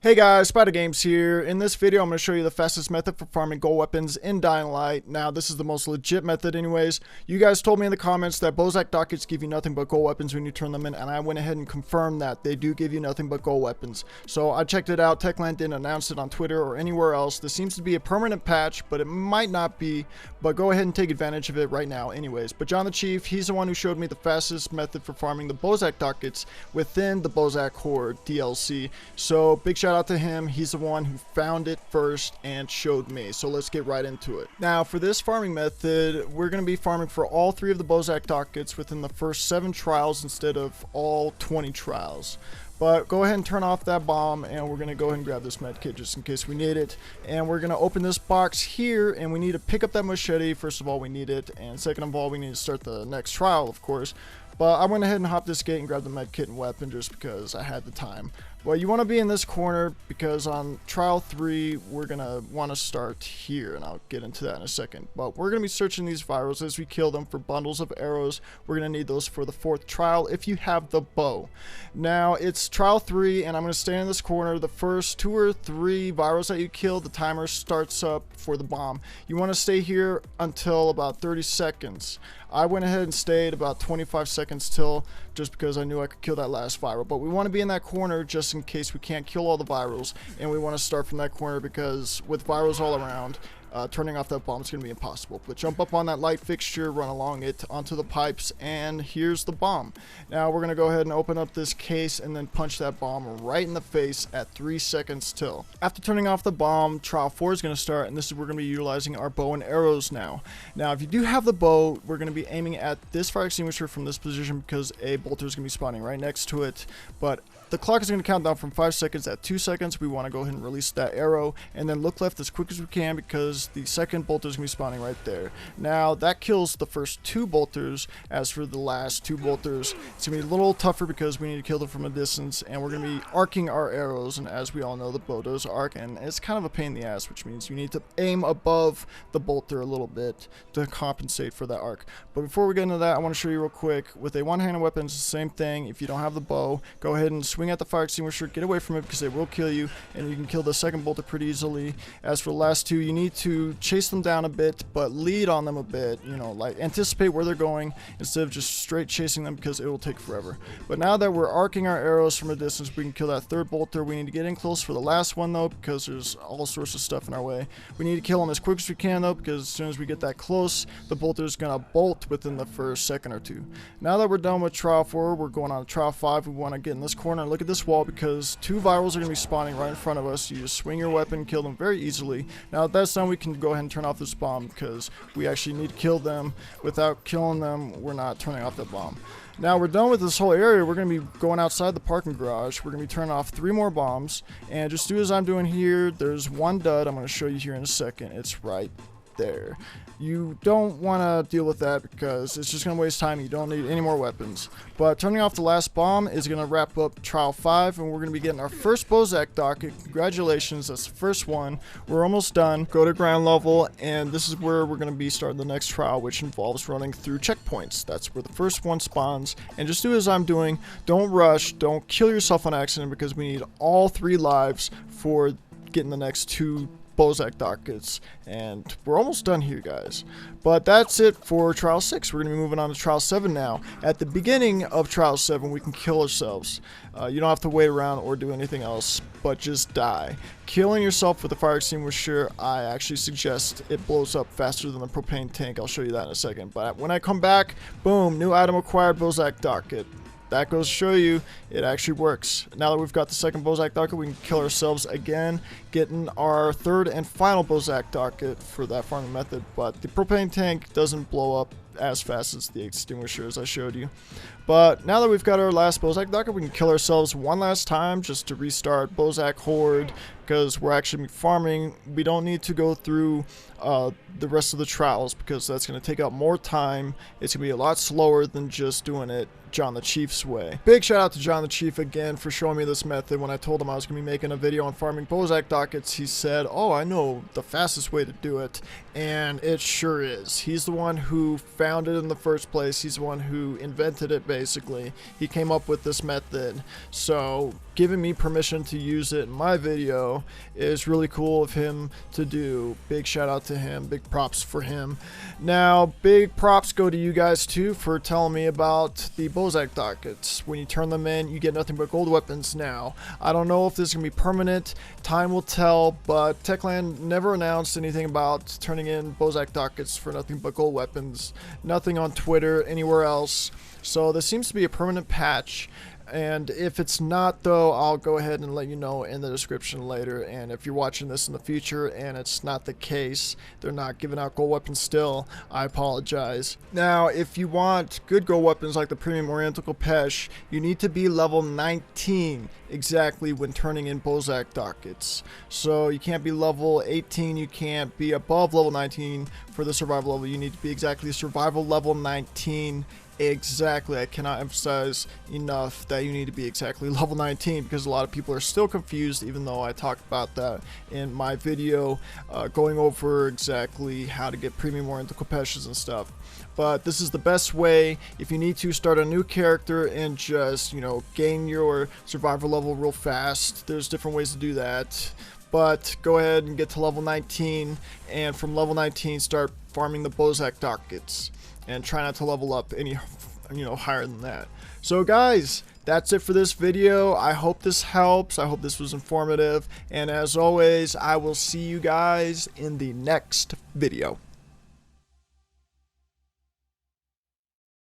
Hey guys, Spider Games here. In this video, I'm going to show you the fastest method for farming gold weapons in Dying Light. Now, this is the most legit method anyways. You guys told me in the comments that Bozak Dockets give you nothing but gold weapons when you turn them in, and I went ahead and confirmed that they do give you nothing but gold weapons. So I checked it out. Techland didn't announce it on Twitter or anywhere else. This seems to be a permanent patch, but it might not be. But go ahead and take advantage of it right now anyways. But John the Chief, he's the one who showed me the fastest method for farming the Bozak Dockets within the Bozak Horde DLC. So big shout out to him. He's the one who found it first and showed me. So let's get right into it. Now for this farming method, we're going to be farming for all 3 of the Bozak Dockets within the first 7 trials instead of all 20 trials. But go ahead and turn off that bomb, and we're going to go ahead and grab this med kit just in case we need it. And we're going to open this box here, and we need to pick up that machete. First of all, we need it, and second of all, we need to start the next trial, of course. But I went ahead and hopped this gate and grabbed the med kit and weapon just because I had the time. Well, you want to be in this corner because on trial 3, we're going to want to start here, and I'll get into that in a second. But we're going to be searching these virals as we kill them for bundles of arrows. We're going to need those for the 4th trial if you have the bow. Now, it's trial 3, and I'm going to stay in this corner. The first 2 or 3 virals that you kill, the timer starts up for the bomb. You want to stay here until about 30 seconds. I went ahead and stayed about 25 seconds till, just because I knew I could kill that last viral. But we want to be in that corner just in case we can't kill all the virals, and we want to start from that corner because with virals all around, turning off that bomb is going to be impossible. But jump up on that light fixture, run along it onto the pipes, and here's the bomb. Now we're going to go ahead and open up this case and then punch that bomb right in the face at 3 seconds till. After turning off the bomb, trial 4 is going to start, and this is where we're going to be utilizing our bow and arrows now. Now if you do have the bow, we're going to be aiming at this fire extinguisher from this position because a bolter is going to be spawning right next to it. But the clock is going to count down from 5 seconds. At 2 seconds, we want to go ahead and release that arrow, and then look left as quick as we can because the second bolter is going to be spawning right there. Now, that kills the first 2 bolters. As for the last 2 bolters, it's going to be a little tougher because we need to kill them from a distance, and we're going to be arcing our arrows, and as we all know, the bow does arc, and it's kind of a pain in the ass, which means you need to aim above the bolter a little bit to compensate for that arc. But before we get into that, I want to show you real quick, with a one-handed weapon, it's the same thing. If you don't have the bow, go ahead and swing at the fire extinguisher, get away from it because they will kill you, and you can kill the second bolter pretty easily. As for the last 2, you need to chase them down a bit, but lead on them a bit, you know, like anticipate where they're going instead of just straight chasing them because it will take forever. But now that we're arcing our arrows from a distance, we can kill that 3rd bolter. We need to get in close for the last one though because there's all sorts of stuff in our way. We need to kill them as quick as we can though because as soon as we get that close, the bolter is going to bolt within the first second or 2. Now that we're done with trial 4, we're going on to trial 5. We want to get in this corner and look at this wall because 2 virals are going to be spawning right in front of us. You just swing your weapon, kill them very easily. Now that that's done, we can go ahead and turn off this bomb because we actually need to kill them. Without killing them, we're not turning off that bomb. Now we're done with this whole area. We're going to be going outside the parking garage. We're going to be turning off 3 more bombs, and just do as I'm doing here. There's one dud I'm going to show you here in a second. It's right there. You don't want to deal with that because it's just going to waste time. You don't need any more weapons. But turning off the last bomb is going to wrap up trial 5, and we're going to be getting our first Bozak docket. Congratulations, that's the first one. We're almost done. Go to ground level, and this is where we're going to be starting the next trial, which involves running through checkpoints. That's where the first one spawns, and just do as I'm doing. Don't rush, don't kill yourself on accident because we need all 3 lives for getting the next 2 Bozak dockets, and we're almost done here, guys. But that's it for trial 6. We're going to be moving on to trial 7 now. At the beginning of trial 7, we can kill ourselves. You don't have to wait around or do anything else, but just die. Killing yourself with a fire extinguisher, I actually suggest it blows up faster than the propane tank. I'll show you that in a second. But when I come back, boom, new item acquired, Bozak docket. That goes to show you it actually works. Now that we've got the second Bozak docket, we can kill ourselves again, getting our 3rd and final Bozak docket for that farming method. But the propane tank doesn't blow up as fast as the extinguisher as I showed you. But now that we've got our last Bozak docket, we can kill ourselves one last time just to restart Bozak Horde because we're actually farming. We don't need to go through the rest of the trials because that's going to take up more time. It's going to be a lot slower than just doing it John the Chief's way. Big shout out to John the Chief again for showing me this method. When I told him I was going to be making a video on farming Bozak dockets, he said, "Oh, I know the fastest way to do it," and it sure is. He's the one who found it in the first place. He's the one who invented it basically. He came up with this method. So giving me permission to use it in my video is really cool of him to do. Big shout out to him, big props for him. Now, big props go to you guys too for telling me about the Bozak Dockets. When you turn them in, you get nothing but gold weapons now. I don't know if this is going to be permanent, time will tell, but Techland never announced anything about turning in Bozak Dockets for nothing but gold weapons. Nothing on Twitter, anywhere else. So this seems to be a permanent patch. And if it's not though, I'll go ahead and let you know in the description later. And if you're watching this in the future and it's not the case, they're not giving out gold weapons still, I apologize. Now, if you want good gold weapons like the Premium Oriental Pesh, you need to be level 19 exactly when turning in Bozak Dockets. So you can't be level 18, you can't be above level 19 for the survival level. You need to be exactly survival level 19. Exactly, I cannot emphasize enough that you need to be exactly level 19 because a lot of people are still confused, even though I talked about that in my video going over exactly how to get premium Oriental Peshes and stuff. But this is the best way if you need to start a new character and just, you know, gain your survival level real fast. There's different ways to do that. But go ahead and get to level 19, and from level 19 start farming the Bozak Dockets. And try not to level up any, you know, higher than that. So guys, that's it for this video. I hope this helps. I hope this was informative. And as always, I will see you guys in the next video.